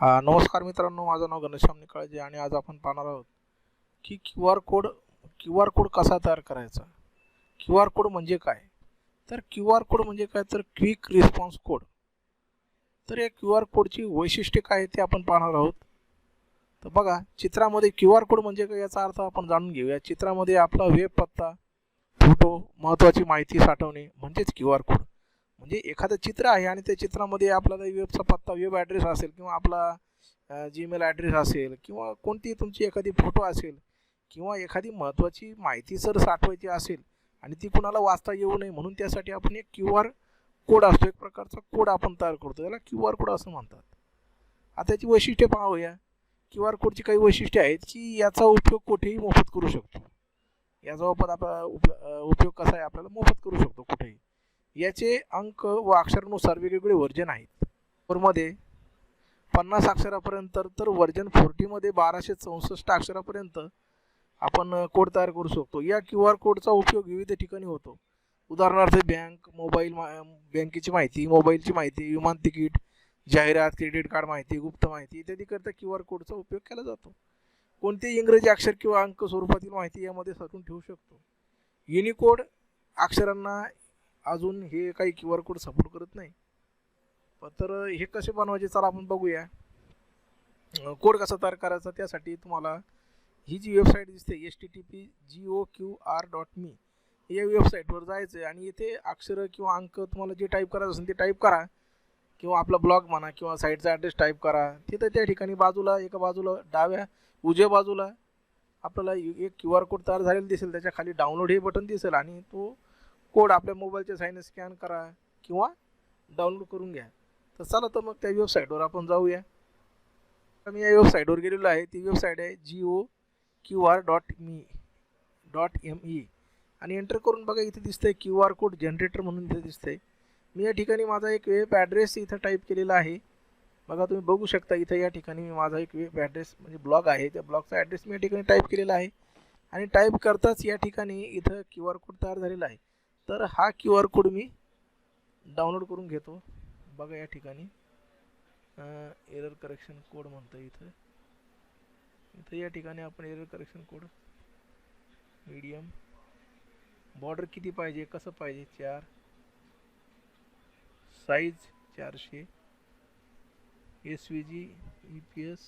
नमस्कार मित्रांनो, माझं नाव घनश्याम निकाळजे आणि आज आपण पाहणार आहोत की क्यू आर कोड कसा तयार करायचा. क्यू आर कोड म्हणजे काय? तर क्यू आर कोड म्हणजे काय तर क्विक रिस्पॉन्स कोड. तर या क्यू आर कोडची वैशिष्ट्ये काय ते आपण पाहणार आहोत. तर बघा, चित्रामध्ये क्यू आर कोड म्हणजे काय याचा अर्थ आपण जाणून घेऊया. चित्रामध्ये आपला वेब पत्ता, फोटो, महत्त्वाची माहिती साठवणे म्हणजेच क्यू आर कोड. म्हणजे एखादं चित्र आहे आणि त्या चित्रामध्ये आपल्याला वेबचा पत्ता, वेब ॲड्रेस असेल किंवा आपला जीमेल ॲड्रेस असेल किंवा कोणती तुमची एखादी फोटो असेल किंवा एखादी महत्त्वाची माहिती जर साठवायची असेल आणि ती कुणाला वाचता येऊ नये म्हणून त्यासाठी आपण एक क्यू आर कोड असतो, एक प्रकारचा कोड आपण तयार करतो, त्याला क्यू आर कोड असं म्हणतात. आता त्याची वैशिष्ट्ये पाहूया. क्यू आर कोडची काही वैशिष्ट्ये आहेत की याचा उपयोग कुठेही मोफत करू शकतो. याचा उपयोग कसा आहे, आपल्याला मोफत करू शकतो कुठेही. याचे अंक व अक्षरानुसार वेगवेगळे व्हर्जन आहेत. फोरमध्ये 50 अक्षरापर्यंत, तर व्हर्जन 40मध्ये 1264 अक्षरापर्यंत आपण कोड तयार करू शकतो. या क्यू आर कोडचा उपयोग विविध ठिकाणी होतो. उदाहरणार्थ बँक, बँकेची माहिती, मोबाईलची माहिती, विमान तिकीट, जाहिरात, क्रेडिट कार्ड माहिती, गुप्त माहिती इत्यादीकरता क्यू आर कोडचा उपयोग केला जातो. कोणतेही इंग्रजी अक्षर किंवा अंक स्वरूपातील माहिती यामध्ये साठवून ठेवू शकतो. युनिकोड अक्षरांना अजून हे काही क्यू आर कोड सपोर्ट करत नाही. तर हे कसे बनवायचे चला आपण बघूया. कोड कसा तयार करायचा त्यासाठी तुम्हाला ही जी वेबसाईट दिसते http://goqr.me या वेबसाईटवर जायचं आहे आणि इथे अक्षरं किंवा अंक तुम्हाला जे टाईप करायचं असेल ते टाईप करा किंवा आपला ब्लॉग म्हणा किंवा साईटचा ॲड्रेस टाईप करा. तिथं त्या ठिकाणी एका बाजूला उजव्या बाजूला आपल्याला एक क्यू आर कोड तयार झालेला दिसेल, त्याच्या खाली डाउनलोड हे बटन दिसेल आणि तो कोड आपल्या मोबाईलच्या साईने स्कॅन करा किंवा डाउनलोड करून घ्या. तर चला तर मग त्या वेबसाईटवर आपण जाऊया. मी या वेबसाईटवर गेलेलो आहे. ती वेबसाईट आहे goqr.me आणि एंटर करून बघा इथे दिसतंय क्यू आर कोड जनरेटर म्हणून इथे दिसतंय. मी या ठिकाणी माझा एक वेब ॲड्रेस इथं टाईप केलेला आहे. बघा तुम्ही बघू शकता इथं या ठिकाणी मी माझा एक वेब ॲड्रेस म्हणजे ब्लॉग आहे, त्या ब्लॉगचा ॲड्रेस मी या ठिकाणी टाईप केलेला आहे आणि टाईप करताच या ठिकाणी इथं क्यू आर कोड तयार झालेला आहे. तर हा क्यू आर कोड मी डाउनलोड करून घेतो. बघा या ठिकाणी एरर करेक्शन कोड म्हणतं इथं या ठिकाणी आपण error correction code medium, border किती पाहिजे, कसं पाहिजे, 4, size 400, SVG, EPS,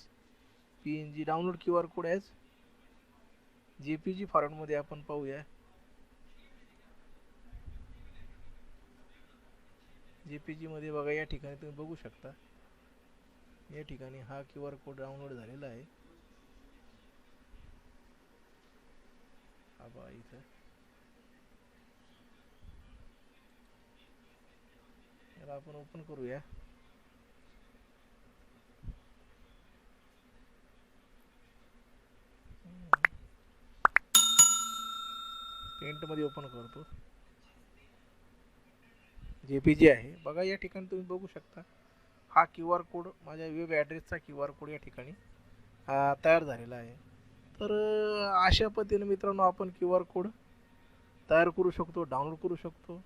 PNG, download Q R code as JPG फॉर्मॅटमध्ये आपण पाहूया. JPG मध्ये बघा या ठिकाणी तुम्ही बघू शकता या ठिकाणी हा क्यू आर कोड डाउनलोड झालेला आहे. हा इथं याला आपण ओपन करूया. पेंटमध्ये ओपन करतो. JPG आहे. बघा या ठिकाणी तुम्ही बघू शकता हा क्यू आर कोड माझ्या वेब ॲड्रेसचा क्यू आर कोड या ठिकाणी तयार झालेला आहे. तर अशा पद्धतीने मित्रांनो आपण क्यू आर कोड तयार करू शकतो, डाउनलोड करू शकतो.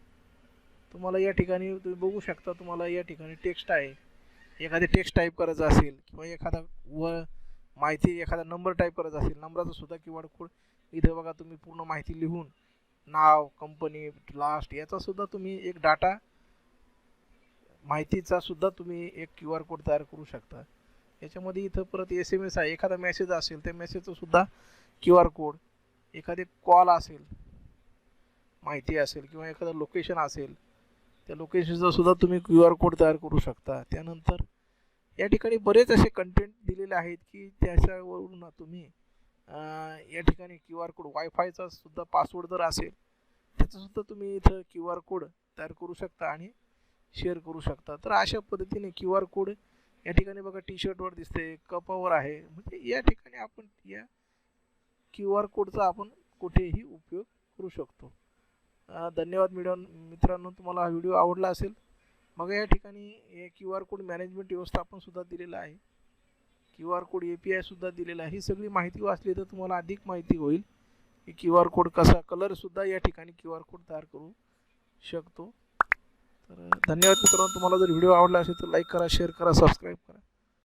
तुम्हाला या ठिकाणी तुम्ही बघू शकता, तुम्हाला या ठिकाणी टेक्स्ट आहे, एखादे टेक्स्ट टाईप करायचं असेल किंवा एखादा माहिती एखादा नंबर टाईप करायचा असेल, नंबराचा सुद्धा क्यू आर कोड इथे बघा तुम्ही पूर्ण माहिती लिहून नाव, कंपनी, लास्ट याचा सुद्धा तुम्ही एक डाटा माहितीचा सुद्धा तुम्ही एक क्यू आर कोड तयार करू शकता. याच्यामध्ये इथं परत SMS आहे, एखादा मेसेज असेल त्या मेसेजचा सुद्धा क्यू आर कोड, एखादे कॉल असेल, माहिती असेल किंवा एखादं लोकेशन असेल त्या लोकेशनचा सुद्धा तुम्ही क्यू आर कोड तयार करू शकता. त्यानंतर या ठिकाणी बरेच असे कंटेंट दिलेले आहेत की त्याच्यावरून तुम्ही या ठिकाणी क्यू आर कोड, वायफायचा सुद्धा पासवर्ड जर असेल त्याचासुद्धा तुम्ही इथं क्यू आर कोड तयार करू शकता आणि शेअर करू शकता. तर अशा पद्धतीने क्यू आर कोड या ठिकाणी बघा टी-शर्टवर दिसते, कपावर आहे. म्हणजे या ठिकाणी आपण या क्यू आर कोडचा आपण कुठेही उपयोग करू शकतो. धन्यवाद मित्रांनो, तुम्हाला हा व्हिडिओ आवडला असेल. मग या ठिकाणी हे क्यू आर कोड मॅनेजमेंट व्यवस्थापन सुद्धा दिलेलं आहे, क्यू आर कोड API सुद्धा दिलेला आहे. ही सगळी माहिती वाचली तर तुम्हाला अधिक माहिती होईल की क्यू आर कोड कसा, कलर सुद्धा या ठिकाणी क्यू आर कोड तयार करू शकतो. तर धन्यवाद मित्रांनो, तुम्हाला जर व्हिडिओ आवडला असेल तर लाईक करा, शेअर करा, सबस्क्राईब करा.